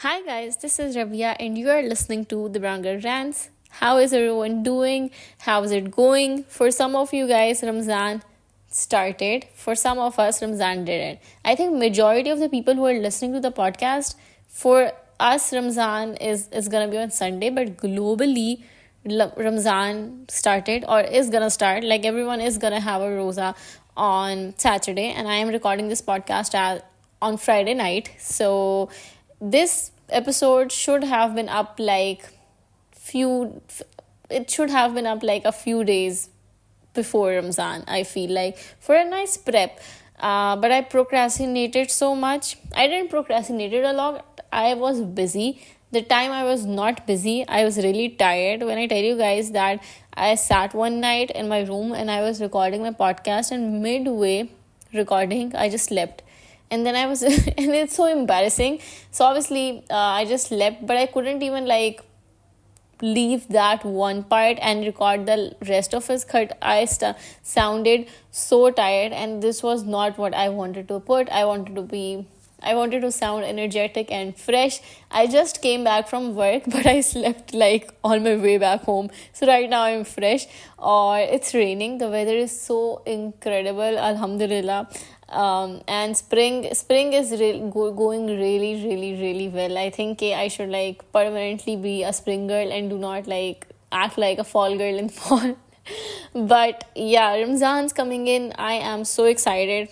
Hi guys, this is Rabia and you are listening to the Brown Girl Rants. How is everyone doing? How is it going? For some of you guys, Ramzan started. For some of us, Ramzan didn't. I think majority of the people who are listening to the podcast, for us, Ramzan is gonna be on Sunday, but globally, Ramzan started or is gonna start. Like everyone is gonna have a rosa on Saturday, and I am recording this podcast on Friday night. So this episode should have been up few it should have been up like a few days before Ramzan, I feel like, for a nice prep. But I procrastinated so much. I didn't procrastinate it a lot. I was busy. The time I was not busy, I was really tired. When I tell you guys that I sat one night in my room and I was recording my podcast, and midway recording, I just slept. And then I was, and it's so embarrassing. So obviously, I just slept, but I couldn't even leave that one part and record the rest of his cut. Sounded so tired, and this was not what I wanted to put. I wanted to sound energetic and fresh. I just came back from work, but I slept like on my way back home. So right now I'm fresh. Or it's raining. The weather is so incredible. Alhamdulillah. And spring is going really well. I think I should permanently be a spring girl and do not act like a fall girl in fall. But yeah, Ramzan's coming in. I am so excited.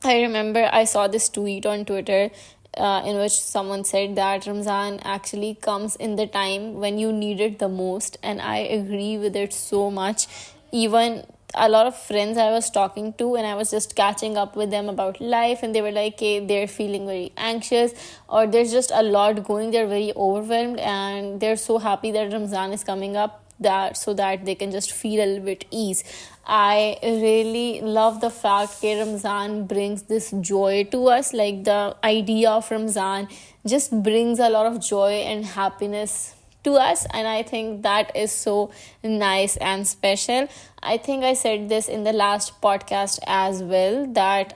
I remember I saw this tweet on Twitter in which someone said that Ramzan actually comes in the time when you need it the most, and I agree with it so much. Even a lot of friends I was talking to, and I was just catching up with them about life, and they were like, hey, they're feeling very anxious, or there's just a lot going, they're very overwhelmed, and they're so happy that Ramzan is coming up, that so that they can just feel a little bit ease. I really love the fact that Ramzan brings this joy to us. Like the idea of Ramzan just brings a lot of joy and happiness to us, and I think that is so nice and special. I think I said this in the last podcast as well, that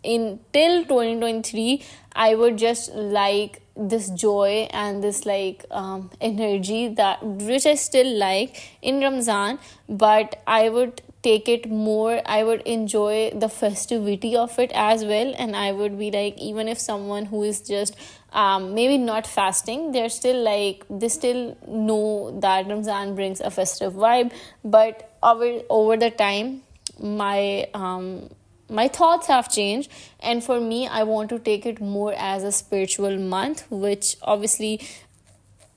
in till 2023 I would just like this joy and this energy, that which I still like in Ramzan, but I would take it more. I would enjoy the festivity of it as well, and I would be like, even if someone who is just maybe not fasting, they still know that Ramzan brings a festive vibe. But over the time, my thoughts have changed, and for me, I want to take it more as a spiritual month, which obviously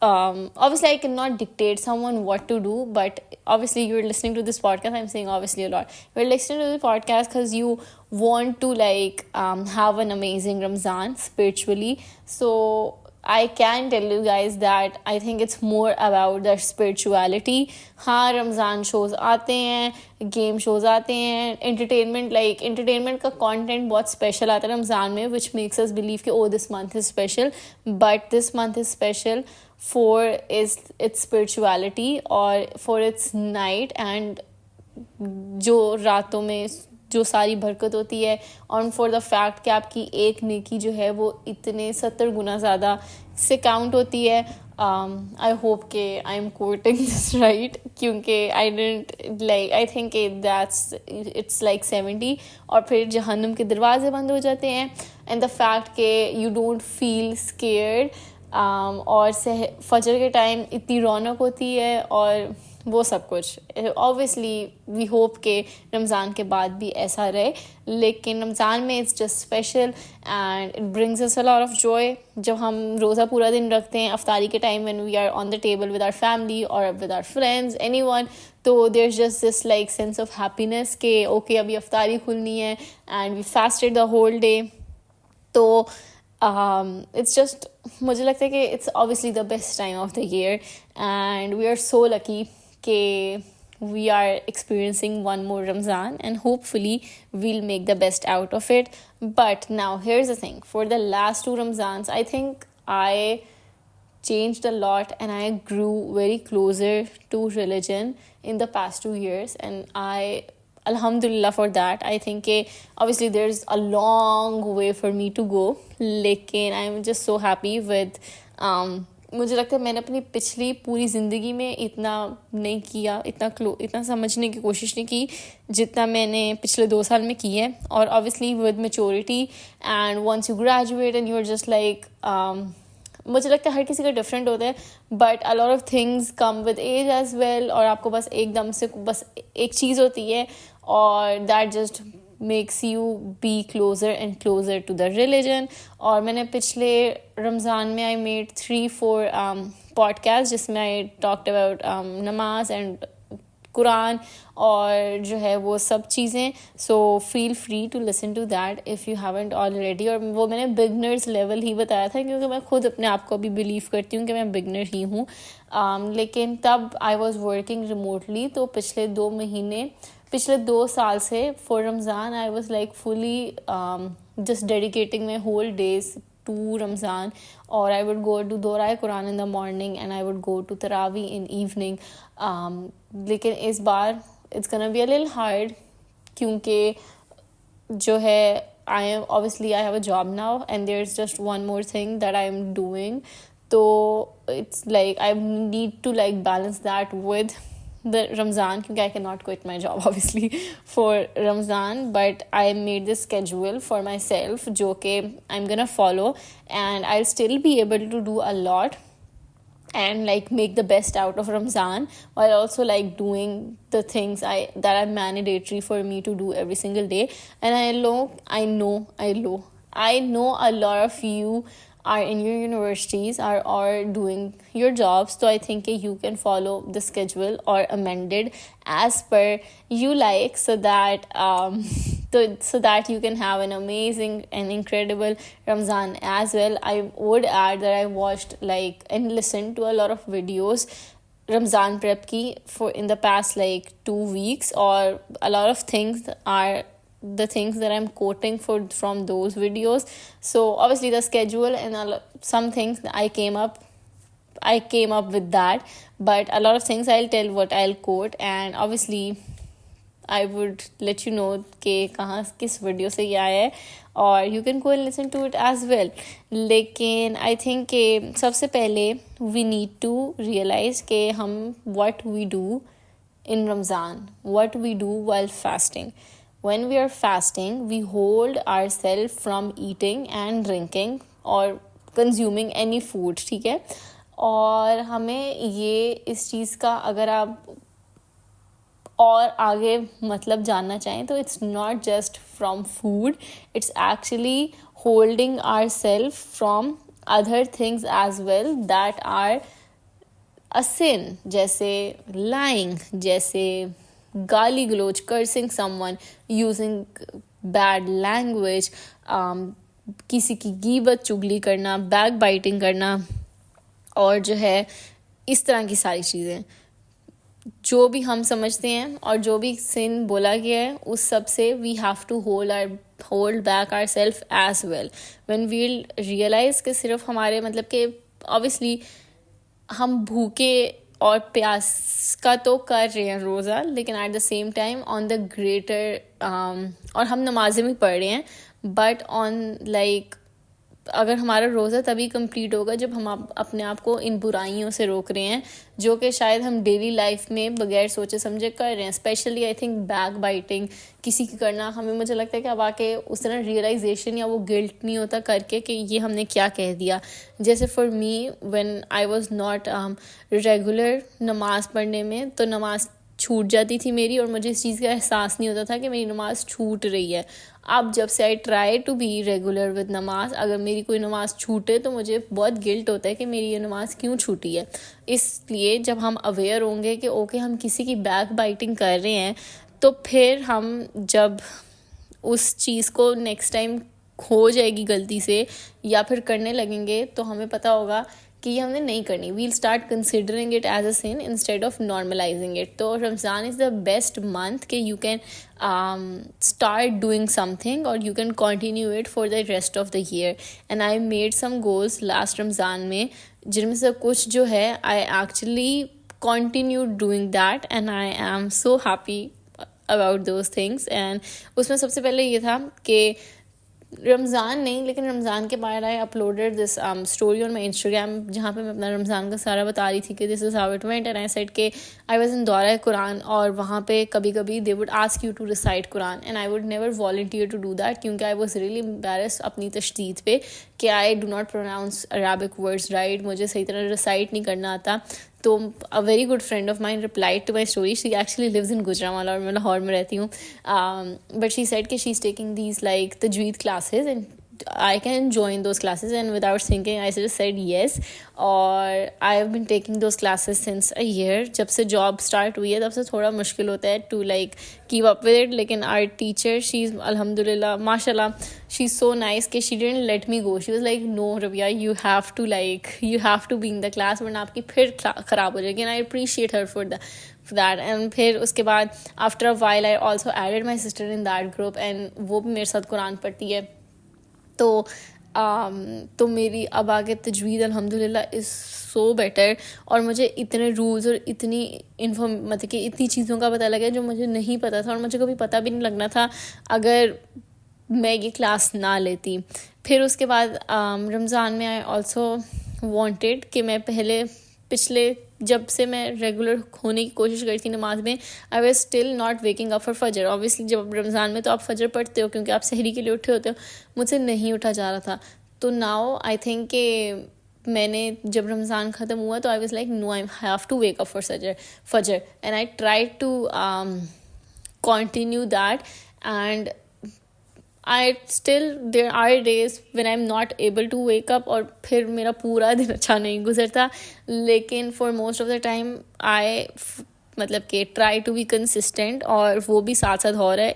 I cannot dictate someone what to do. But obviously you're listening to this podcast, I'm saying obviously a lot, you're listening to the podcast because you want to have an amazing Ramzan spiritually. So I can tell you guys that I think it's more about the spirituality. हाँ, Ramzan shows आते हैं, game shows आते हैं, entertainment का content बहुत special आता है रमज़ान में, which makes us believe कि oh, this month is special. But this month is special for its spirituality, or for its night, and जो रातों में जो सारी बरकत होती है, और फॉर द फैक्ट कि आपकी एक नेकी जो है वो इतने 70 गुना ज़्यादा से काउंट होती है. आई होप के I am quoting this right, क्योंकि आई थिंक दैट्स इट्स 70, और फिर जहन्नुम के दरवाजे बंद हो जाते हैं, एंड द फैक्ट के यू डोंट फील स्केयर्ड, और फजर के टाइम इतनी रौनक होती है, और वो सब कुछ. ऑब्वियसली वी होप के रमज़ान के बाद भी ऐसा रहे, लेकिन रमज़ान में it's just special and it brings us a lot of joy. जब हम रोज़ा पूरा दिन रखते हैं अफ्तारी के time, when we are on the table with our family और विद आवर फ्रेंड्स, एनीवन, तो there is just this sense of happiness के ओके अभी अफ्तारी खुलनी है, and we fasted the whole day. तो it's just, मुझे लगता है कि it's obviously the best time of the year, and we are so lucky कि we are experiencing one more Ramzan, and hopefully we'll make the best out of it. But now here's the thing, for the last 2 Ramzans, I think I changed a lot, and I grew very closer to religion in the past 2 years, and I alhamdulillah for that. I think obviously there's a long way for me to go, लेकिन I'm just so happy with मुझे लगता है मैंने अपनी पिछली पूरी ज़िंदगी में इतना नहीं किया, इतना समझने की कोशिश नहीं की जितना मैंने पिछले 2 साल में की है. और obviously with maturity and once you graduate and you are just like, मुझे लगता है हर किसी का डिफरेंट होता है, but a lot of things come with age age well. और आपको बस एकदम से बस एक चीज़ होती है और that just makes you be closer and closer to the religion. और मैंने पिछले रमज़ान में I made 3-4 podcasts जिसमें I talked about नमाज and कुरान और जो है वो सब चीज़ें. So feel free to listen to that if you haven't already. और वो मैंने बिगनर्स लेवल ही बताया था क्योंकि मैं खुद अपने आप को भी बिलीव करती हूँ कि मैं बिगनर ही हूँ. लेकिन तब आई वॉज वर्किंग रिमोटली, तो पिछले 2 साल से for Ramzan I was like fully just dedicating my whole days to Ramzan. Or I would go to Dorai Quran in the morning and I would go to Taraweeh in evening. लेकिन इस बार it's gonna be a little hard क्योंकि जो है I have a job now and there's just one more thing that I'm doing. So it's like I need to like balance that with the Ramzan because I cannot quit my job obviously for Ramzan, but I made this schedule for myself jo ke I'm gonna follow and I'll still be able to do a lot and like make the best out of Ramzan while also like doing the things that are mandatory for me to do every single day. And I know a lot of you are in your universities or doing your jobs, so I think you can follow the schedule or amend it as per you like, so that so that you can have an amazing and incredible Ramzan as well. I would add that I watched like and listened to a lot of videos Ramzan prep ki for in the past like 2 weeks, or a lot of things are the things that I'm quoting from those videos. So obviously the schedule and some things I came up with that, but a lot of things I'll tell what I'll quote, and obviously I would let you know कि कहाँ किस video से ये आया है, और you can go and listen to it as well. लेकिन I think कि सबसे पहले we need to realize कि हम what we do in Ramzan, what we do while fasting. When we are fasting, we hold ourselves from eating and drinking or consuming any food, ठीक है. और हमें ये इस चीज़ का अगर आप और आगे मतलब जानना चाहें तो it's not just from food, it's actually holding ourselves from other things as well that are a sin, जैसे lying, जैसे गाली गलोच, cursing someone, using bad language, किसी की गीबत चुगली करना, बैक बाइटिंग करना, और जो है इस तरह की सारी चीज़ें जो भी हम समझते हैं और जो भी sin बोला गया है उस सब से we have to hold back ourselves as well. When we'll realize कि सिर्फ हमारे मतलब कि obviously हम भूखे और प्यास का तो कर रहे हैं रोज़ा, लेकिन at the same time on the greater और हम नमाज़ें भी पढ़ रहे हैं, बट ऑन लाइक अगर हमारा रोज़ा तभी कंप्लीट होगा जब हम अपने आप को इन बुराइयों से रोक रहे हैं जो कि शायद हम डेली लाइफ में बगैर सोचे समझे कर रहे हैं. Specially I think back biting किसी की करना, हमें मुझे लगता है कि अब आके उस तरह रियलाइजेशन या वो गिल्ट नहीं होता करके कि ये हमने क्या कह दिया. जैसे for me when I was not regular नमाज़ पढ़ने में, तो नमाज़ छूट जाती थी मेरी और मुझे इस चीज़ का एहसास नहीं होता था कि मेरी नमाज़ छूट रही है. अब जब से I try to be regular with namaz, अगर मेरी कोई नमाज़ छूटे तो मुझे बहुत गिल्ट होता है कि मेरी ये नमाज़ क्यों छूटी है. इसलिए जब हम अवेयर होंगे कि ओके हम किसी की बैक बाइटिंग कर रहे हैं, तो फिर हम जब उस चीज़ को नेक्स्ट टाइम हो जाएगी गलती से या फिर करने लगेंगे तो हमें पता होगा कि ये हमने नहीं करनी. We'll start considering it as a sin instead of normalising it. तो Ramzan is the best month कि you can start doing something और you can continue it for the rest of the year. And I made some goals last Ramzan में, जिनमें से कुछ जो है I actually continue doing that and I am so happy about those things. And उसमें सबसे पहले ये था कि रमज़ान नहीं, लेकिन रमज़ान के बाद I uploaded this story on my Instagram, जहाँ पे मैं अपना रमज़ान का सारा बता रही थी कि this is how it went. And I said के आई वाज इन दौरा कुरान, और वहाँ पे कभी कभी they would ask you to recite Quran, and I would never volunteer to do that, क्योंकि आई वॉज रियली एम्बैरेस्ड अपनी तशदीद पे कि I do not pronounce Arabic words right, मुझे सही तरह रिसाइट नहीं करना आता. तो a very good friend of mine replied to my story. She actually lives in Gujranwala, और मैं लाहौर में रहती हूँ. बट शी सेड कि she is taking these like तजवीद classes and I can join those classes, and without thinking I just said yes. और I have been taking those classes since a year. जब से job start हुई है तब से थोड़ा मुश्किल होता है to like keep up with it. लेकिन our teacher, she's alhamdulillah, mashallah, she's so nice कि she didn't let me go. She was like, no Rabia, you have to be in the class, वरना आपकी फिर ख़राब हो जाएगी. And I appreciate her for that. And फिर उसके बाद after a while I also added my sister in that group, and वो भी मेरे साथ कुरान पढ़ती है. तो मेरी अब आगे तजवीद अल्हम्दुलिल्लाह इज़ सो बेटर, और मुझे इतने रूल्स और इतनी मतलब कि इतनी चीज़ों का पता लगा जो मुझे नहीं पता था, और मुझे कभी पता भी नहीं लगना था अगर मैं ये क्लास ना लेती. फिर उसके बाद रमज़ान में आई ऑल्सो वांटेड कि मैं पिछले जब से मैं रेगुलर होने की कोशिश करी थी नमाज में, I was still not waking up for फजर. ऑब्वियसली जब रमज़ान में तो आप फजर पढ़ते हो क्योंकि आप सहरी के लिए उठे होते हो, मुझसे नहीं उठा जा रहा था. तो नाउ आई थिंक कि मैंने जब रमज़ान ख़त्म हुआ तो I was like no, I have to wake up for फजर, and I try to continue that. And there are days when I'm not able to wake up, और फिर मेरा पूरा दिन अच्छा नहीं गुजरता. लेकिन for most of the time I मतलब कि try to be consistent, और वो भी साथ साथ हो रहा है.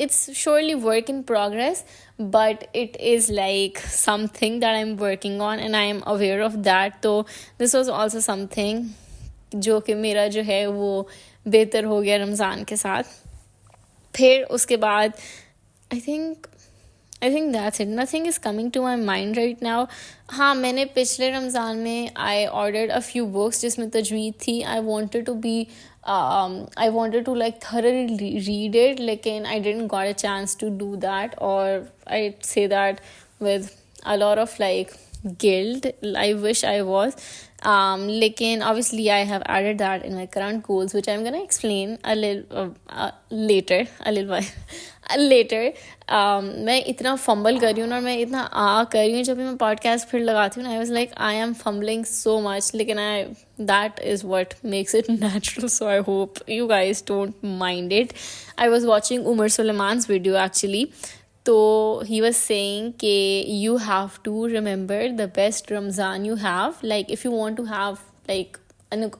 It's surely work in progress, but it is like something that I'm working on, and I am aware of that. तो this was also something जो कि मेरा जो है वो बेहतर हो गया रमज़ान के साथ. फिर उसके बाद I think that's it. Nothing is coming to my mind right now. हाँ, मैंने पिछले रमज़ान में I ordered a few books जिसमें तजवीद थी. I wanted to like thoroughly read it, लेकिन I didn't got a chance to do that, or I say that with a lot of like guilt. I wish I was. Lekin obviously I have added that in my current goals, which I'm gonna explain a little later. मैं इतना fumble कर रही हूँ और मैं इतना कर रही हूँ, जब भी मैं पॉडकास्ट फिर लगाती हूँ ना, I was like I am fumbling so much, लेकिन that is what makes it natural, so I hope you guys don't mind it. I was watching Umar Suleiman's video actually. So he was saying कि you have to remember the best Ramzan you have. Like if you want to have like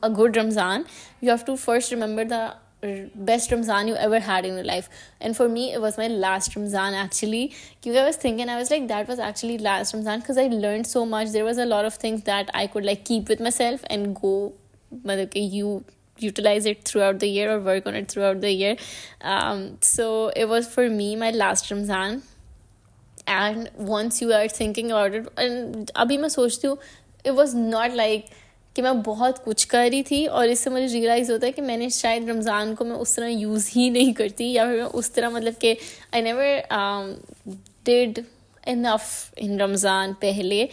a good Ramzan, you have to first remember the best Ramzan you ever had in your life. And for me, it was my last Ramzan actually. Because I was thinking, I was like, that was actually last Ramzan because I learned so much. There was a lot of things that I could like keep with myself and go, मतलब कि you utilize it throughout the year or work on it throughout the year. So it was for me my last Ramzan. And once you are thinking about it, and अभी मैं सोचती हूँ, it was not like कि मैं बहुत कुछ कर रही थी, और इससे मुझे रियलाइज़ होता है कि मैंने शायद रमज़ान को मैं उस तरह यूज़ ही नहीं करती, या फिर मैं उस तरह मतलब कि I never did enough in Ramzan पहले.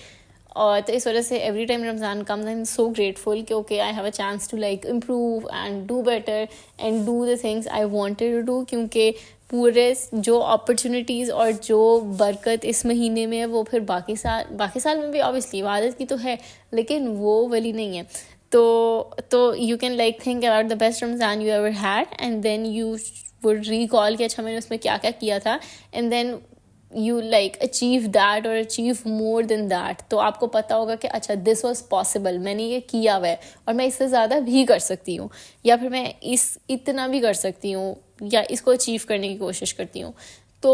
और तो इस वजह से every time Ramzan comes I am so grateful कि okay I have a chance to like improve and do better and do the things I wanted to do, क्योंकि पूरे जो अपॉर्चुनिटीज़ और जो बरकत इस महीने में है वो फिर बाकी साल में भी ऑब्वियसली इबादत की तो है, लेकिन वो वाली नहीं है. तो you can like think about the best Ramzan you ever had, and then you would recall कि अच्छा मैंने उसमें क्या क्या किया था, and then you like achieve that or achieve more than that. तो आपको पता होगा कि अच्छा this was possible, मैंने ये किया हुआ है और मैं इससे ज़्यादा भी कर सकती हूँ, या फिर मैं इतना भी कर सकती हूँ, या इसको अचीव करने की कोशिश करती हूँ. तो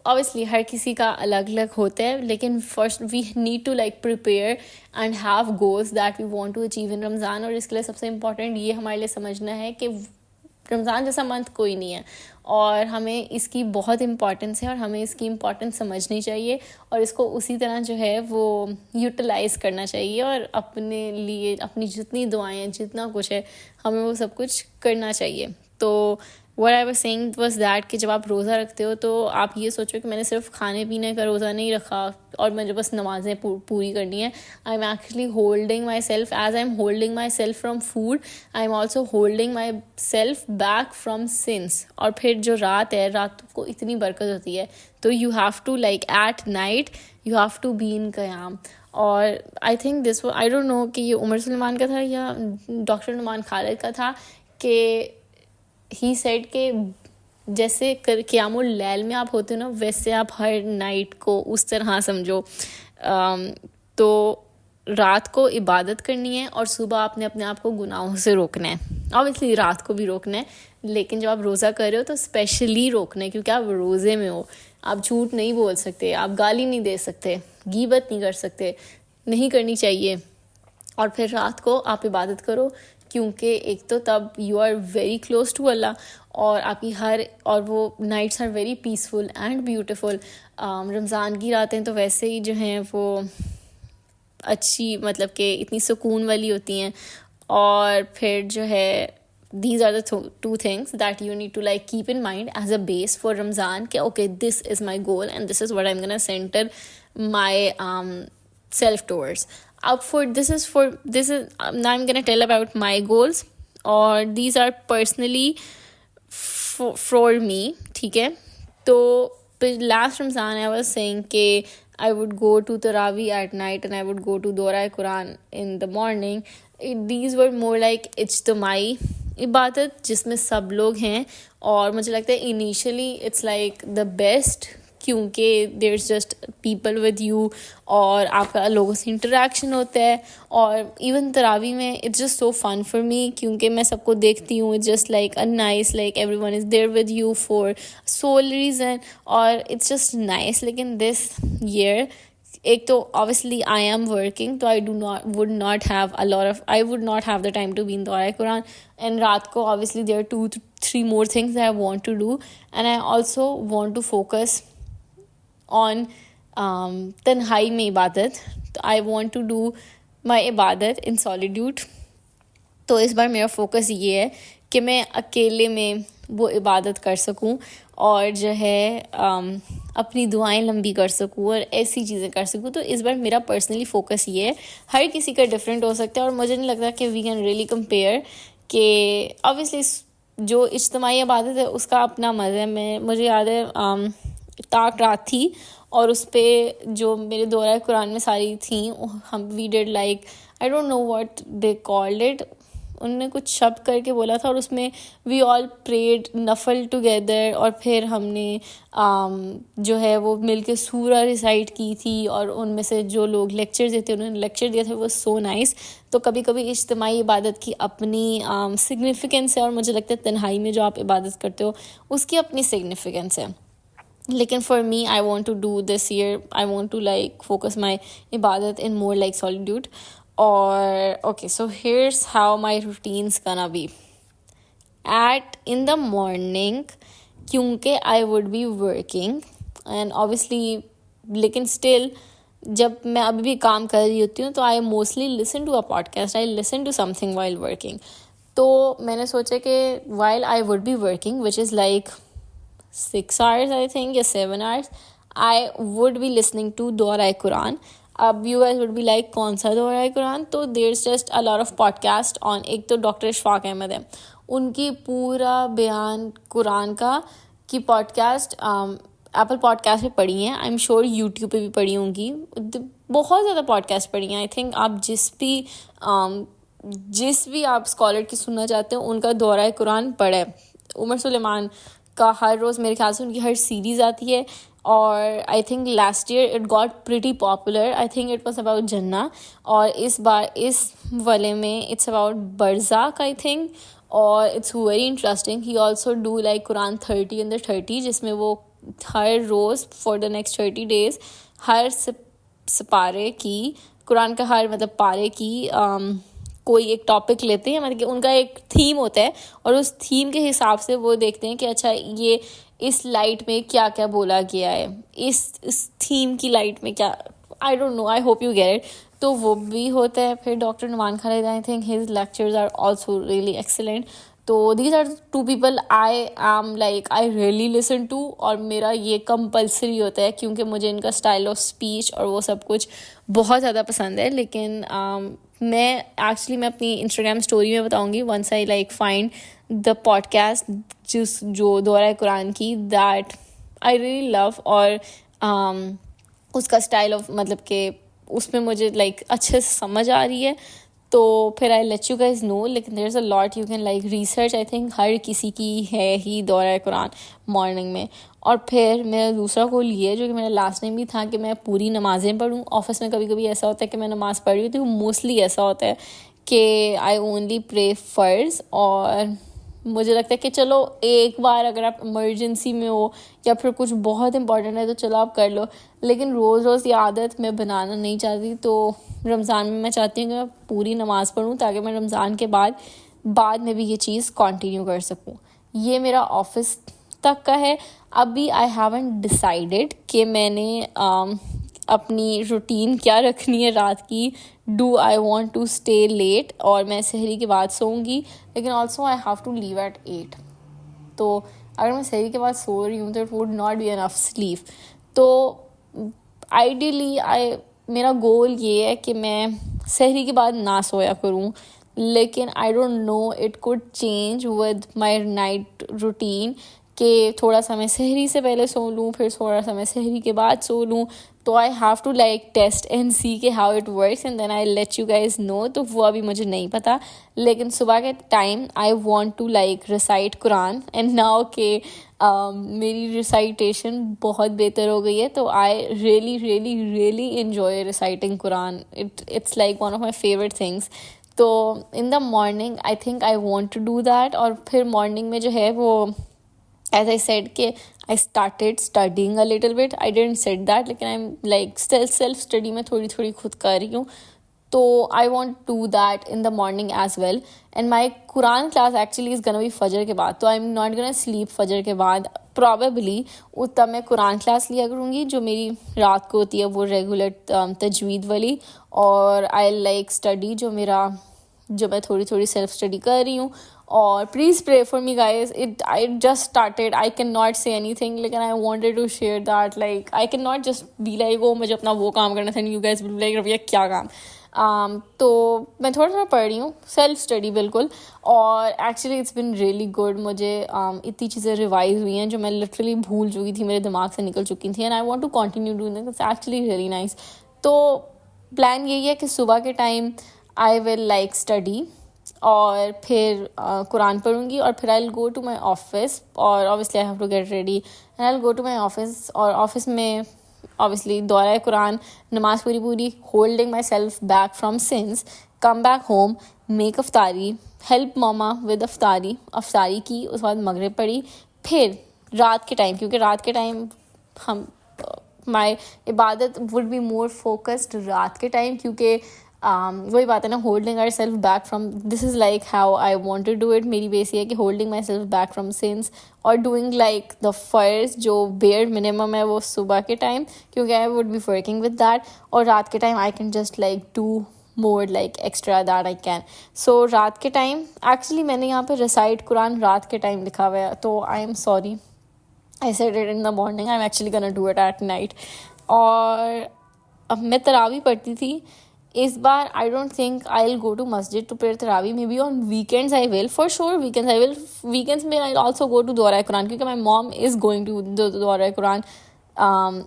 ऑब्वियसली हर किसी का अलग अलग होता है, लेकिन first we need to like prepare and have goals that we want to achieve in Ramzan. और इसके लिए सबसे इम्पॉर्टेंट ये हमारे लिए समझना है कि रमज़ान जैसा मंथ कोई नहीं है, और हमें इसकी बहुत इम्पॉर्टेंस है और हमें इसकी इम्पॉर्टेंस समझनी चाहिए और इसको उसी तरह जो है वो यूटिलाइज़ करना चाहिए, और अपने लिए अपनी जितनी दुआएं जितना कुछ है हमें वो सब कुछ करना चाहिए. तो what I was saying was that कि जब आप रोज़ा रखते हो तो आप ये सोचो कि मैंने सिर्फ खाने पीने का रोज़ा नहीं रखा और मुझे बस नमाज़ें पूरी करनी है. I am actually holding myself. As I am holding myself from food, I am also holding myself back from sins. और फिर जो रात है, रात को इतनी बरकत होती है, तो you have to like at night you have to be in क़याम. और I think this, I don't know कि ये उमर सुलेमान का था या डॉक्टर नुमान खालिद का था, कि ही सेड के जैसे क़यामुल लैल में आप होते हो ना, वैसे आप हर नाइट को उस तरह समझो. तो रात को इबादत करनी है और सुबह आपने अपने आप को गुनाहों से रोकना है. ऑब्वियसली रात को भी रोकना है, लेकिन जब आप रोज़ा कर रहे हो तो स्पेशली रोकना है, क्योंकि आप रोज़े में हो. आप झूठ नहीं बोल सकते, आप गाली नहीं दे सकते, गीबत नहीं कर सकते, नहीं करनी चाहिए. और फिर रात को आप इबादत करो, क्योंकि एक तो तब you are very close to अल्लाह, और आपकी और वो nights are very peaceful and beautiful. Ramzan की रातें तो वैसे ही जो हैं वो अच्छी, मतलब कि इतनी सुकून वाली होती हैं. और फिर जो है, these are the two things that you need to like keep in mind as a base for Ramzan. कि okay, this is my goal and this is what I'm gonna center my self towards. Now I'm gonna tell about my goals, or these are personally for me. ठीक है. तो last Ramzan I was saying कि I would go to Tarawih at night and I would go to Dora Quran in the morning. These were more like इज्तिमाई इबादत जिसमें सब लोग हैं, और मुझे लगता है initially it's like the best, क्योंकि there is just people with you और आपका लोगों से इंटरेक्शन होता है. और इवन तरावी में it's just so fun for me, क्योंकि मैं सबको देखती हूँ. It's just like a nice, like everyone is there with you for sole reason, और इट्स जस्ट नाइस. लेकिन दिस ईयर एक तो obviously I am working, तो I would not have the time to be in Dora Quran. And रात को obviously there are 2-3 more things that I want to do, and I also want to focus on तन्हाई में इबादत. तो I want to do my इबादत in solitude. तो इस बार मेरा फोकस ये है कि मैं अकेले में वो इबादत कर सकूं, और जो है अपनी दुआएं लंबी कर सकूं और ऐसी चीज़ें कर सकूं. तो इस बार मेरा पर्सनली फोकस ये है. हर किसी का डिफरेंट हो सकता है, और मुझे नहीं लगता कि वी कैन रियली कंपेयर. कि ऑब्वियसली जो इज्तिमाई इबादत है उसका अपना मज़ा है. मुझे याद है ताक रात थी, और उस पर जो मेरे दौरा कुरान में सारी थी, हम we did like, I don't know what they called it, उन्होंने कुछ शब्द करके बोला था, और उसमें वी ऑल प्रेड नफल टुगेदर. और फिर हमने जो है वो मिलके सूरा रिसाइट की थी, और उनमें से जो लोग लेक्चर देते उन्होंने लेक्चर दिया था. वो सो नाइस. तो कभी कभी इज्तिमाई इबादत की अपनी सिग्निफिकेंस है, और मुझे लगता है तन्हाई में जो आप इबादत करते हो उसकी अपनी सिग्निफिकेंस है. लेकिन for me I want to do this year, I want to like focus my इबादत in more like solitude. Or okay, so here's how my routine's gonna be. In the morning, क्योंकि I would be working, and obviously, लेकिन still जब मैं अभी भी काम कर रही होती हूँ तो I mostly listen to a podcast. I listen to something while working. तो मैंने सोचा कि while I would be working, which is like 6 hours I think, या 7 hours, I would be listening to Dora Quran. अब you guys would be like कौन सा दौरा है कुरान. तो there's just a lot of podcast on. एक तो doctor Ishfaq Ahmad है, उनकी पूरा बयान कुरान का की पॉडकास्ट एप्पल पॉडकास्ट पे पढ़ी हैं. आई एम श्योर यूट्यूब पे भी पढ़ी होंगी. बहुत ज़्यादा पॉडकास्ट पढ़ी हैं. आई थिंक आप जिस भी आप स्कॉलर की सुनना चाहते हो उनका दौरा कुरान पढ़े. उमर सुलेमान का हर रोज़ मेरे ख्याल से उनकी हर सीरीज़ आती है. और I think last year it got pretty popular. I think it was about जन्ना, और इस बार इस वाले में इट्स अबाउट बरज़ाक आई थिंक, और it's very interesting. He also do like Quran 30 in the 30, जिसमें वो हर रोज़ फॉर द नेक्स्ट 30 days हर सपारे की कुरान का हर मतलब पारे की कोई एक टॉपिक लेते हैं. मतलब कि उनका एक थीम होता है, और उस थीम के हिसाब से वो देखते हैं कि अच्छा ये इस लाइट में क्या क्या बोला गया है, इस थीम की लाइट में क्या, I don't know, I hope you get it. तो वो भी होता है. फिर doctor Numan Khalid, I think his lectures are also really excellent. तो these are two people I am like I really listen to, और मेरा ये कंपल्सरी होता है क्योंकि मुझे इनका स्टाइल ऑफ स्पीच और वो सब कुछ बहुत ज़्यादा पसंद है. लेकिन मैं अपनी इंस्टाग्राम स्टोरी में बताऊँगी once I like find the podcast जो दोहरा कुरान की, दैट आई रियली लव. और उसका स्टाइल ऑफ मतलब कि उसमें मुझे लाइक अच्छे से समझ आ रही है, तो फिर I let you guys know. लेकिन there is a lot you can like research. I think हर किसी की है ही दोहरा कुरान मॉर्निंग में. और फिर मेरा दूसरा गोल ये है, जो कि मेरा लास्ट टाइम भी था, कि मैं पूरी नमाज़ें पढ़ूँ. ऑफिस में कभी कभी ऐसा होता है कि मैं नमाज़ पढ़ रही होती हूँ, मोस्टली ऐसा होता है कि आई ओनली प्रे फर्ज. और मुझे लगता है कि चलो एक बार अगर आप इमरजेंसी में हो या फिर कुछ बहुत इंपॉर्टेंट है तो चलो आप कर लो, लेकिन रोज़ रोज़ ये आदत मैं बनाना नहीं चाहती. तो रमज़ान में मैं चाहती हूँ कि मैं पूरी नमाज़ पढ़ूँ ताकि मैं रमज़ान के बाद में भी ये चीज़ कंटिन्यू कर सकूँ. ये मेरा ऑफिस तक का है. अभी आई हैवंट डिसाइडेड कि मैंने अपनी रूटीन क्या रखनी है रात की. Do I want to stay late और मैं सहरी के बाद सोऊंगी, लेकिन also I have to leave at 8. तो अगर मैं सहरी के बाद सो रही हूँ तो it would not be enough sleep. तो आइडियली मेरा गोल ये है कि मैं सहरी के बाद ना सोया करूँ, लेकिन आई don't no, it could change with my night routine कि थोड़ा सा मैं सहरी से पहले सो लूँ, फिर थोड़ा सा मैं सहरी के बाद सो लूँ. तो I have to like test and see के how it works and then I let you guys know. तो वो अभी मुझे नहीं पता, लेकिन सुबह के time I want to like recite Quran. And now के मेरी रिसाइटेशन बहुत बेहतर हो गई है, तो I really really really enjoy reciting Quran. It's like one of my favourite things. तो in the morning I think I want to do that. और फिर मॉर्निंग में जो है वो, as I said कि I started studying a little bit. I didn't said that, लेकिन I'm like still self study में थोड़ी थोड़ी खुद कर रही हूँ. तो I want to do that in the morning as well. And my Quran class actually is gonna be फजर के बाद. तो I'm not gonna sleep फजर के बाद. Probably तब मैं कुरान क्लास लिया करूँगी जो मेरी रात को होती है, वो रेगुलर तजवीद वाली. और I like study जो मैं थोड़ी थोड़ी सेल्फ स्टडी कर रही हूँ. और please pray for me guys. I just started, I can not say anything, लेकिन I wanted to share that. Like I can not just be like वो मुझे अपना वो काम करना था, you guys will be like Raviya क्या काम. तो मैं थोड़ा थोड़ा पढ़ रही हूँ, सेल्फ स्टडी बिल्कुल. और actually it's been really good. मुझे इतनी चीज़ें रिवाइज हुई हैं जो मैं लिटरली भूल चुकी थी, मेरे दिमाग से निकल चुकी थी. And I want to continue doing this. It's actually really nice. तो प्लान यही है कि सुबह के time I will like study और फिर कुरान पढ़ूंगी, और फिर I will go to my office. और obviously I have to get ready and I will go to my office. और ऑफिस में ऑब्वियसली दोहरा कुरान, नमाज पूरी holding myself back from sins, come back home, make अफ्तारी, help mama with अफ्तारी की, उसके बाद मगरिब पढ़ी. फिर रात के टाइम, क्योंकि रात के टाइम हम माई इबादत वुड बी मोर फोकस्ड रात के टाइम, क्योंकि वही बात है ना, holding our self back from, this is like how I want to do it. मेरी बेस ये है कि holding myself back from sins और डूइंग लाइक द फर्स्ट जो बेयर मिनिमम है वो सुबह के टाइम, क्योंकि I would be working with that. और रात के time I can just like do more like extra that I can. So रात के टाइम एक्चुअली मैंने यहाँ पे रिसाइट कुरान रात के टाइम लिखा हुआ है, तो I am sorry, I said it in the morning, I am actually gonna do it at night. और अब मैं तरावी पढ़ती थी इस बार. I don't think I will go to मस्जिद टू प्रे तरावी. Maybe on weekends I will, for sure weekends I will. Weekends में आई ऑल्सो गो टू दोहरा कुरान, क्योंकि my mom is going to दोहरा कुरान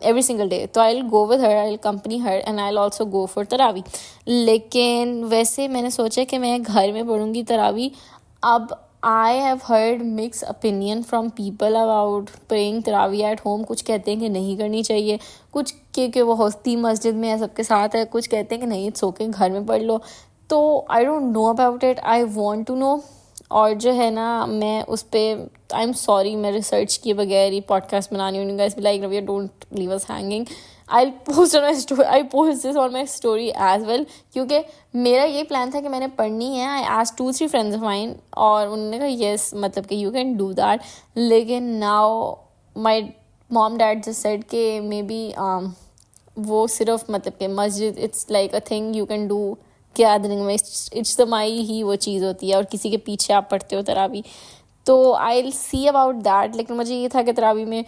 every single day. तो I'll go with her, I'll accompany her and I'll also go for तरावी. लेकिन वैसे मैंने सोचा कि मैं घर में पढ़ूंगी तरावी. अब I have heard mixed opinion from people about praying तरावी at home. कुछ कहते हैं कि नहीं करनी चाहिए, कुछ कि वो होती मस्जिद में है सबके साथ है, कुछ कहते हैं कि नहीं इट्स ओके घर में पढ़ लो. तो I don't know about it, I want to know. और जो है ना, मैं उस पर आई एम सॉरी, मैं रिसर्च किए बगैर ही पॉडकास्ट बनानी हूँ. Guys be like Raviya don't leave us hanging. I post this on my story as well, क्योंकि मेरा ये प्लान था कि मैंने पढ़नी है. I asked 2-3 friends of mine और उन्होंने कहा येस, मतलब कि यू कैन डू दैट. लेकिन now my mom dad just said कि मे बी वो सिर्फ मतलब कि मस्जिद, it's like a thing you can do gathering में इज्तिमाई ही वो चीज़ होती है, और किसी के पीछे आप पढ़ते हो तरावी, तो I will see about that. लेकिन मुझे ये था कि तरावी में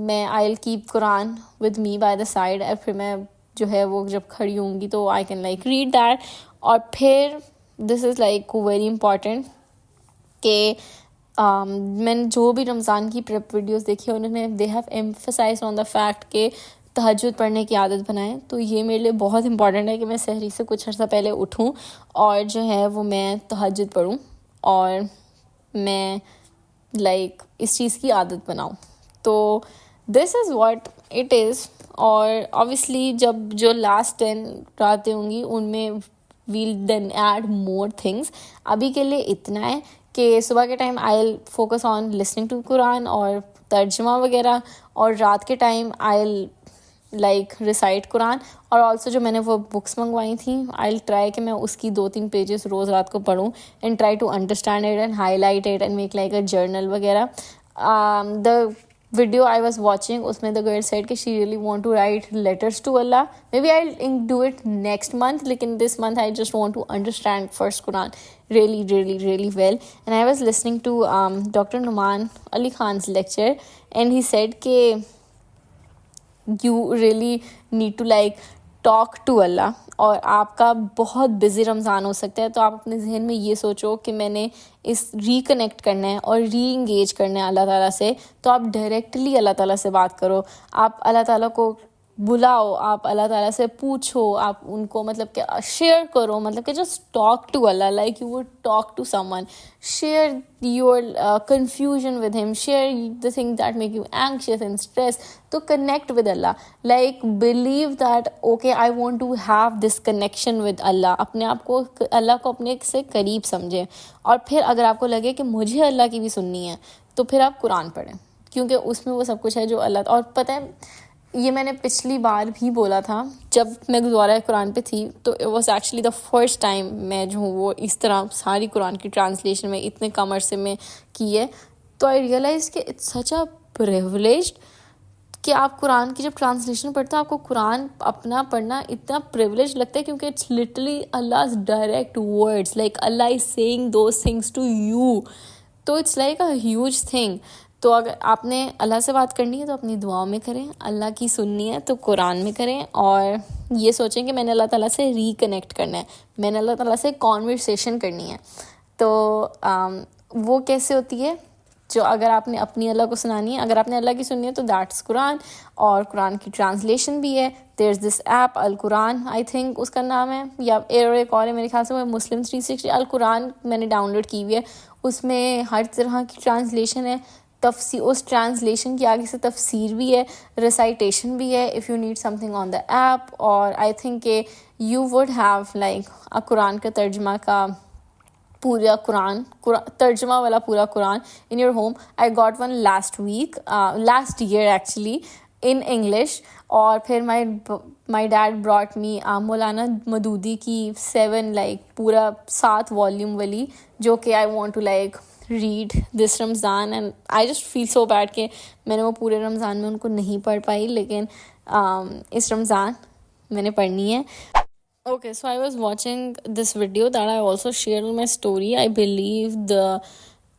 मैं I will keep Quran with me by the side, और फिर मैं जो है वो जब खड़ी होंगी तो I can like read that. और फिर this is like very important कि मैंने जो भी रमज़ान की प्रेप वीडियोस देखी है उन्होंने they have emphasised on the fact कि तहज्जुद पढ़ने की आदत बनाएं. तो ये मेरे लिए बहुत इंपॉर्टेंट है कि मैं सहरी से कुछ अर्सा पहले उठूं और जो है वो मैं तहज्जुद पढ़ूं और मैं लाइक इस चीज़ की आदत बनाऊं. तो this is what it is. और ऑब्वियसली जब जो लास्ट 10 रातें होंगी उनमें we'll then add more things. अभी के लिए इतना है कि सुबह के time I will focus on listening to Quran और तर्जमा वगैरह, और रात के time I will like recite Quran. और ऑल्सो जो मैंने वो बुक्स मंगवाई थी आई विल ट्राई कि मैं उसकी 2-3 पेजेस रोज़ रात को पढूं and try to understand it and highlight it and make like a journal वगैरह. The video I was watching उसमें द गर्ल सेड कि she really want to write letters to Allah. Maybe I do it next month, लेकिन this month I just want to understand first Quran really well. And I was listening to Dr. Numan Ali Khan's lecture, and he said कि you really need to like talk to Allah. और आपका बहुत busy Ramzan हो सकता है, तो आप अपने जहन में ये सोचो कि मैंने इस रिकनेक्ट करना है और री इंगेज करना है अल्लाह ताला से. तो आप डायरेक्टली अल्लाह ताला से बात करो, आप अल्लाह ताला को बुलाओ, आप अल्लाह ताला से पूछो, आप उनको मतलब कि शेयर करो, मतलब कि just talk to Allah like you would talk to someone. Share your confusion with him, share the things that make you anxious and stressed. तो connect with Allah, like believe that okay I want to have this connection with Allah. अपने आप को अल्लाह को अपने से करीब समझे. और फिर अगर आपको लगे कि मुझे अल्लाह की भी सुननी है तो फिर आप कुरान पढ़ें, क्योंकि उसमें वो सब कुछ है जो अल्लाह. और पता है ये मैंने पिछली बार भी बोला था जब मैं गुरुद्वारा कुरान पे थी, तो it was actually the first time मैं जो हूँ वो इस तरह सारी कुरान की ट्रांसलेशन में इतने कम अरसे में की है. तो आई रियलाइज कि इट्स सच अ प्रिविलेज कि आप कुरान की जब ट्रांसलेशन पढ़ते हो आपको कुरान अपना पढ़ना इतना प्रिविलेज लगता है, क्योंकि it's literally Allah's direct words, like Allah is saying those things to you. तो it's like a huge thing. तो अगर आपने अल्लाह से बात करनी है तो अपनी दुआओं में करें, अल्लाह की सुननी है तो कुरान में करें, और ये सोचें कि मैंने अल्लाह ताला से रिकनेक्ट करना है, मैंने अल्लाह ताला से कॉन्वर्सेशन करनी है. तो वो कैसे होती है, जो अगर आपने अपनी अल्लाह को सुनानी है, अगर आपने अल्लाह की सुननी है तो दैट्स कुरान. और कुरान की ट्रांसलेशन भी है. There is this app Al Quran, I think उसका नाम है, या एक और है मेरे ख्याल से वो मुस्लिम 360 अल कुरान मैंने डाउनलोड की हुई है. उसमें हर तरह की ट्रांसलेशन है, तफसीर, उस ट्रांसलेशन की आगे से तफसीर भी है, रिसाइटेशन भी है if you need something on the app. और आई थिंक के यू वुड हैव लाइक अ कुरान का तर्जमा का पूरा कुरान तर्जमा वाला पूरा Quran in your home. I got one last year actually in English. और फिर माई डैड ब्रॉट मी मौलाना मदूदी की 7 लाइक पूरा 7 वॉल्यूम वाली, जो कि I want to like read this Ramzan. And I just feel so bad कि मैंने वो पूरे रमज़ान में उनको नहीं पढ़ पाई, लेकिन इस रमज़ान मैंने पढ़नी है. Okay, so I was watching this video that I also shared on my story. I believe the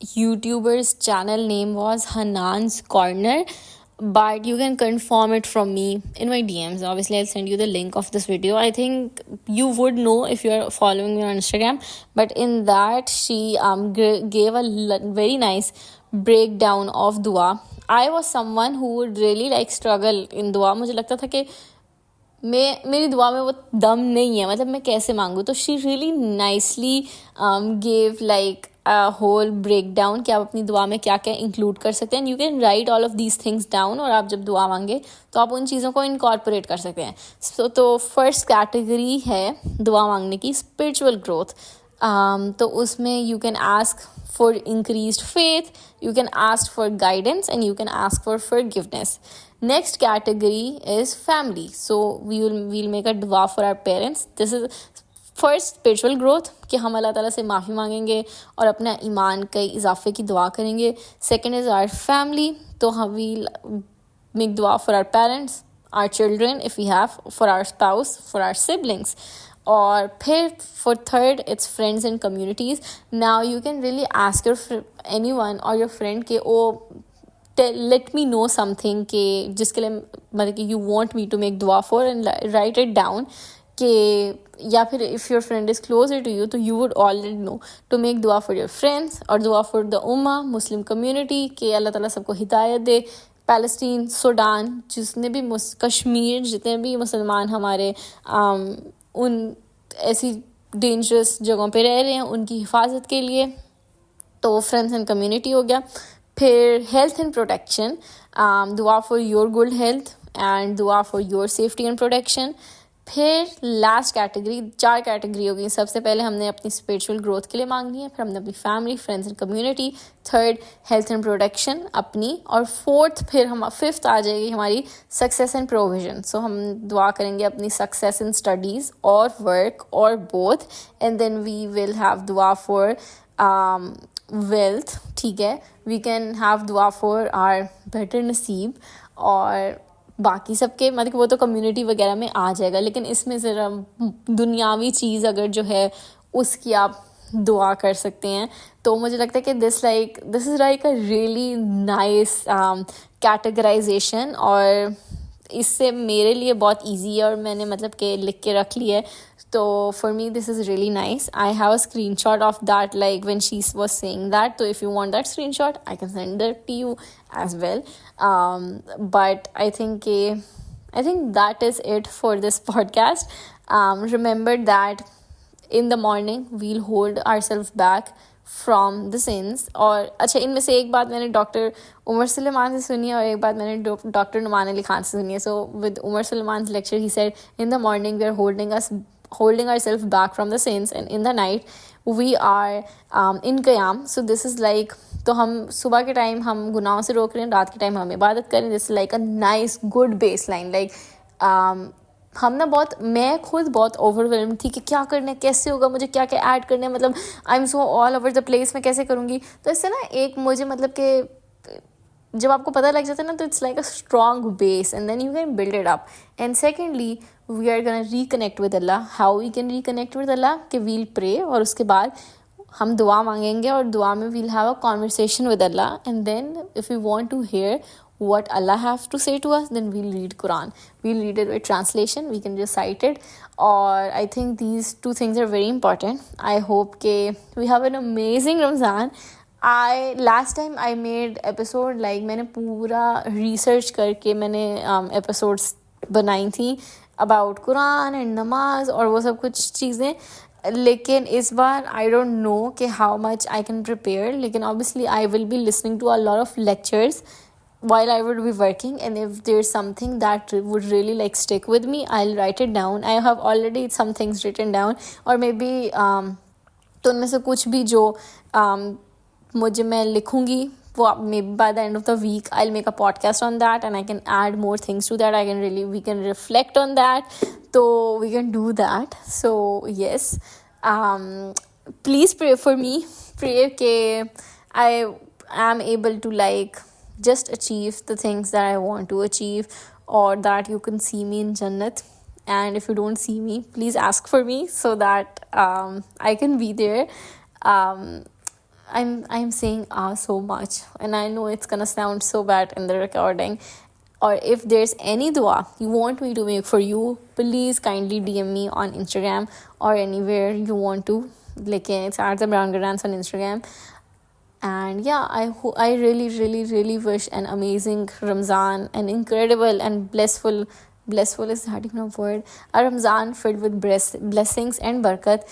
YouTuber's channel name was Hanan's Corner, but you can confirm it from me in my DMs. Obviously, I'll send you the link of this video. I think you would know if you're following me on Instagram, but in that she gave a very nice breakdown of dua. I was someone who would really like struggle in dua. मुझे लगता था कि मेरी दुआ में वो दम नहीं है, मतलब मैं कैसे मांगूँ. तो she really nicely gave like a whole break down कि आप अपनी दुआ में क्या क्या इंक्लूड कर सकते हैं. You can write all of these things down, और आप जब दुआ मांगे तो आप उन चीज़ों को इनकॉर्पोरेट कर सकते हैं. तो फर्स्ट कैटेगरी है दुआ मांगने की स्पिरिचुअल ग्रोथ. तो उसमें you can ask for increased faith, you can ask for guidance, and you can ask for forgiveness. Next category is family. So we'll make a dua for our parents. This is first spiritual growth कि हम अल्लाह ताला से माफ़ी मांगेंगे और अपना ईमान के इजाफे की दुआ करेंगे. Second is our family. तो हम we'll make dua for our parents, our children if we have, for our spouse, for our siblings. और फिर for third it's friends and communities. Now you can really ask your anyone or your friend के let me know something के जिसके लिए मतलब कि you want me to make dua for, and write it down कि, या फिर if your friend is closer to you तो you would already know to make dua for your friends और dua for the ummah Muslim community कि अल्लाह ताला सबको हिदायत दे. Palestine, Sudan, जितने भी कश्मीर, जितने भी मुसलमान हमारे उन ऐसी डेंजरस जगहों पे रह रहे हैं उनकी हिफाजत के लिए. तो फ्रेंड्स एंड कम्युनिटी हो गया. फिर हेल्थ एंड प्रोटेक्शन, दुआ for your good health and दुआ for your safety and protection. फिर लास्ट कैटेगरी, 4 कैटेगरी हो गई. सबसे पहले हमने अपनी स्पिरिचुअल ग्रोथ के लिए मांगनी है, फिर हमने अपनी family, friends and community, third health and protection अपनी, और फिफ्थ आ जाएगी हमारी सक्सेस एंड प्रोविजन. सो हम दुआ करेंगे अपनी सक्सेस इन स्टडीज़ और वर्क और both. And then we will have dua for wealth. ठीक है, we can have dua for our better naseeb, और बाकी सबके मतलब वो तो कम्युनिटी वगैरह में आ जाएगा. लेकिन इसमें ज़रा दुनियावी चीज़ अगर जो है उसकी आप दुआ कर सकते हैं. तो मुझे लगता है कि this is like a really nice categorisation, और इससे मेरे लिए बहुत ईजी है और मैंने मतलब कि लिख के रख लिया है. तो for me this is really nice. I have a screenshot of that like when she was saying that. तो if you want that screenshot I can send that to you as well. But I think that is it for this podcast. Remember that in the morning we'll hold ourselves back from the sins. और अच्छा, इनमें से एक बात मैंने doctor Umar Suleman से सुनी है और एक बात मैंने डॉक्टर नुमान अली खान से सुनी है. So with Umar Suleiman's lecture he said in the morning we are holding ourselves back from the sins, and in the night we are in qiyam. So this is like, तो हम सुबह के time हम गुनाहों से रोक रहे हैं, रात के टाइम हम इबादत करें. This like a nice good base line. Like हम ना मैं खुद बहुत ओवरवेल्म थी कि क्या करना है, कैसे होगा, मुझे क्या क्या ऐड करना है, मतलब आई am so all over the place, मैं कैसे करूँगी. तो इससे ना एक मुझे मतलब कि जब आपको पता लग जाता है ना तो it's like a strong base, and then you can build it up. And secondly we are gonna reconnect with Allah. How we can reconnect with Allah कि वील प्रे, और उसके बाद हम दुआ मांगेंगे, और दुआ में we'll have a conversation with Allah. And then if you want to hear what Allah have to say to us, then we'll read Quran. We'll read it with translation. We can recite it. Or I think these 2 things are very important. I hope we have an amazing Ramzan. Last time I made episode like मैंने पूरा research करके मैंने episodes बनाई थी about Quran and नमाज और वो सब कुछ चीज़ें. लेकिन इस बार I don't know कि how much I can prepare. लेकिन obviously I will be listening to a lot of lectures while I would be working, and if there's something that would really like stick with me, I'll write it down. I have already some things written down, or maybe तो उनमें से कुछ भी जो मुझे मैं लिखूँगी वो maybe by the end of the week I'll make a podcast on that, and I can add more things to that. We can reflect on that, so we can do that. So yes, please pray for me. Pray that I am able to like just achieve the things that I want to achieve, or that you can see me in Jannat. And if you don't see me, please ask for me so that I can be there. I'm saying so much, and I know it's gonna sound so bad in the recording. Or if there's any dua you want me to make for you, please kindly DM me on Instagram or anywhere you want to. Like it's at the Brown Girl Dance on Instagram. And yeah, I really, really, really wish an amazing Ramzan, an incredible and blissful is not even a word, a Ramzan filled with blessings and barakat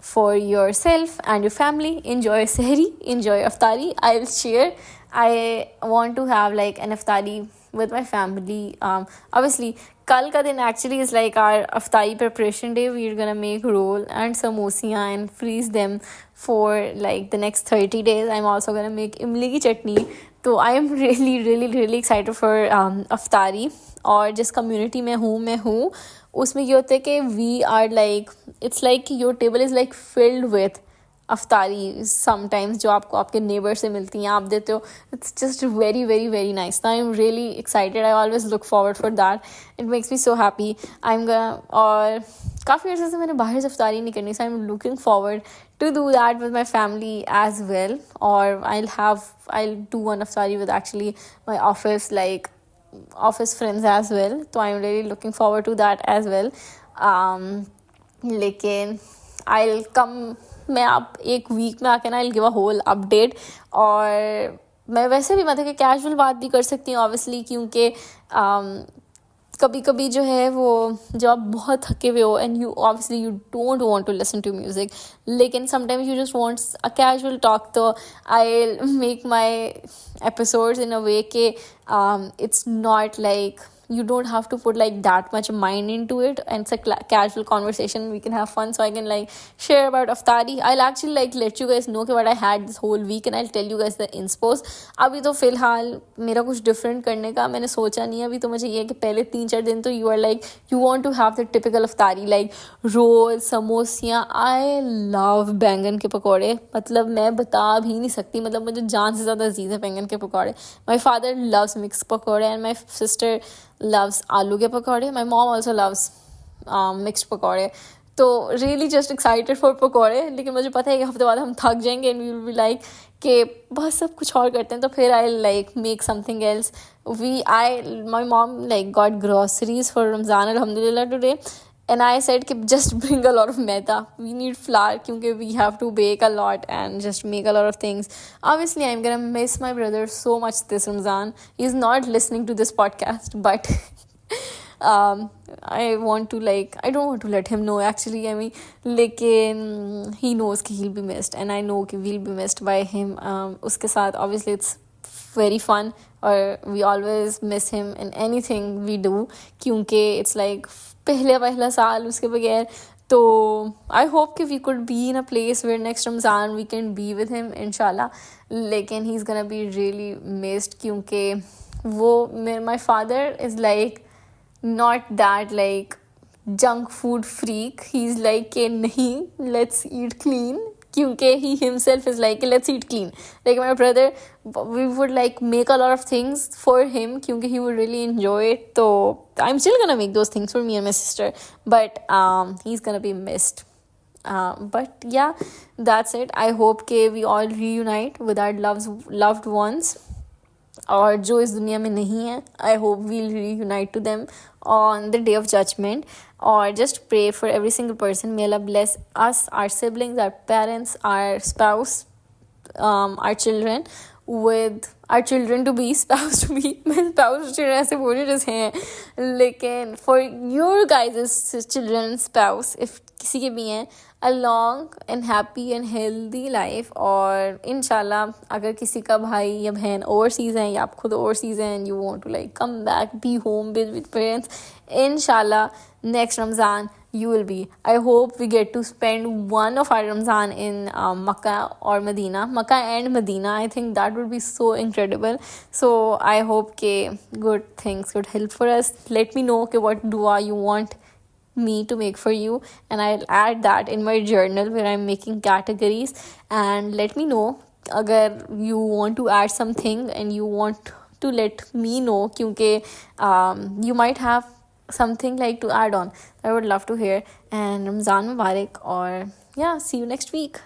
for yourself and your family. Enjoy Sehri, enjoy Iftari. I'll share. I want to have like an Iftari with my family. Obviously, kal ka din actually is like our Iftari preparation day. We're gonna make roll and samosiyan and freeze them for like the next 30 days. I'm also gonna make imli ki chutney. So I am really, really, really excited for Iftari. और जिस community में मैं हूँ उसमें ये होता है कि we are like, it's like your table is like filled with अफ्तारी समटाइम्स जो आपको आपके नेबर से मिलती हैं, आप देते हो. It's just very, very, very nice. I am really excited. I always look forward for that. It makes me so happy. और काफ़ी अर्से से मैंने बाहर से इफ्तारी नहीं करनी, so I am looking forward to do that with my family as well. Or I'll do one iftari with actually my office friends as well, so I'm really looking forward to that as well. लेकिन I'll come, मैं अब एक week में आके ना I'll give a whole update. और मैं वैसे भी मतलब कि कैजुअल बात भी कर सकती हूँ ऑब्वियसली, क्योंकि कभी कभी जो है वो जब आप बहुत थके हुए हो and you obviously you don't want to listen to music, लेकिन sometimes you just want a casual talk, तो I make my episodes in a way के it's not like you don't have to put like that much mind into it, and it's a casual conversation, we can have fun. So I can like share about iftari. I'll actually like let you guys know what I had this whole week, and I'll tell you guys the inspos. अभी तो फिलहाल मेरा कुछ different करने का मैंने सोचा नहीं है. अभी तो मुझे ये है कि पहले 3-4 दिन तो you are like you want to have the typical iftari like roll, समोसियाँ. I love बैंगन के पकौड़े, मतलब मैं बता भी नहीं सकती, मतलब मुझे जान से ज़्यादा अजीज़ है बैंगन के पकौड़े. My father loves mixed पकौड़े and my sister loves आलू के पकौड़े. My mom also loves mixed पकौड़े. तो really just excited for पकौड़े. लेकिन मुझे पता है कि हफ्ते बाद हम थक जाएंगे and we will be like कि बस सब कुछ और करते हैं, तो फिर I'll like make something else. My mom like got groceries for Ramzan alhamdulillah today, and I said कि just bring a lot of maida. We need flour क्योंकि we have to bake a lot and just make a lot of things. Obviously, I'm gonna miss my brother so much this Ramzan. He's not listening to this podcast, but I don't want to let him know actually. I mean, लेकिन he knows कि he'll be missed, and I know कि we'll be missed by him. उसके साथ obviously it's very fun, or we always miss him in anything we do, क्योंकि it's like पहला साल उसके बगैर. तो आई होप कि we could be in a place where next Ramzan we can be with him इंशाल्लाह. लेकिन he is gonna be really missed, क्योंकि वो my father is like not that like junk food freak. He is like कि नहीं, let's eat clean, क्योंकि he himself is like let's eat clean. Like my brother, we would like make a lot of things for him क्योंकि he would really enjoy it. So I'm still gonna make those things for me and my sister, but he's gonna be missed. But yeah, that's it. I hope कि we all reunite with our loved ones. और जो इस दुनिया में नहीं है, I hope we'll reunite to them on the day of judgment. Or just pray for every single person. May Allah bless us, our siblings, our parents, our spouse, our children, with our children to be, spouse to be. मैं spouse children ऐसे बोले जैसे हैं, लेकिन for your guys' children, spouse, if किसी के भी हैं, a long and happy and healthy life. और इंशाल्लाह अगर किसी का भाई या बहन overseas हैं, या आप खुद overseas हैं and you want to like come back, be home with parents, inshallah next Ramzan you will be. I hope we get to spend one of our Ramzan in Makkah or Medina. Makkah and Medina, I think that would be so incredible. So I hope ke good things could help for us. Let me know ke what dua you want me to make for you, and I'll add that in my journal where I'm making categories. And let me know agar you want to add something and you want to let me know, kyunki you might have something like to add on. I would love to hear. And Ramzan Mubarak, or yeah, see you next week.